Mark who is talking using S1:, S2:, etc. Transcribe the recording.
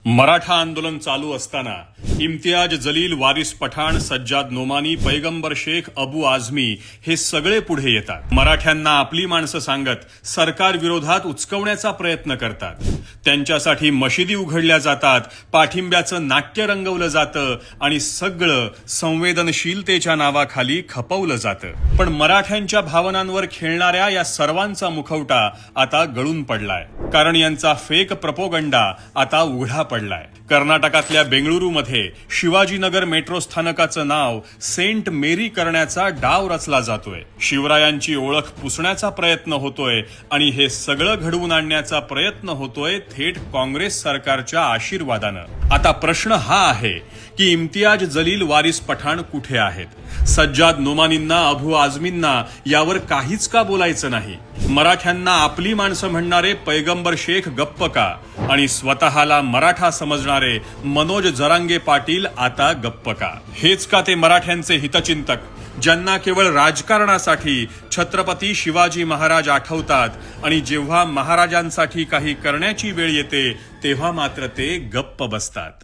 S1: मराठा आंदोलन चालू असताना इम्तियाज जलील, वारिस पठाण, सज्जाद नोमानी, पैगंबर शेख, अबू आझमी हे सगळे पुढे येतात. मराठ्यांना आपली माणसं सांगत सरकार विरोधात उचकवण्याचा प्रयत्न करतात. त्यांच्यासाठी मशिदी उघडल्या जातात, पाठिंब्याचं नाट्य रंगवलं जातं आणि सगळं संवेदनशीलतेच्या नावाखाली खपवलं जातं. पण मराठ्यांच्या भावनांवर खेळणाऱ्या या सर्वांचा मुखवटा आता गळून पडलाय, कारण यांचा फेक प्रपोगंडा आता उघडा पडलाय. कर्नाटकातल्या बेंगळुरूमध्ये शिवाजीनगर मेट्रो स्थानकाचं नाव सेंट मेरी करण्याचा डाव रचला जातोय. शिवरायांची ओळख पुसण्याचा प्रयत्न होतोय आणि हे सगळं घडवून आणण्याचा प्रयत्न होतोय थेट काँग्रेस सरकारच्या आशीर्वादानं. आता प्रश्न हा आहे की इम्तियाज जलील, वारिस पठाण कुठे आहेत? सज्जाद नोमानींना, अबू आझमींना यावर काहीच का बोलायचं नाही? मराठ्यांना आपली माणसं म्हणणारे पैगंबर शेख गप्प का? आणि स्वतःला मराठा समजणारे मनोज जरांगे पाटील आता गप्प का? हेच का ते मराठ्यांचे हितचिंतक, ज्यांना केवळ राजकारणासाठी छत्रपती शिवाजी महाराज आठवतात आणि जेव्हा महाराजांसाठी काही करण्याची वेळ येते तेव्हा मात्र ते गप्प बसतात?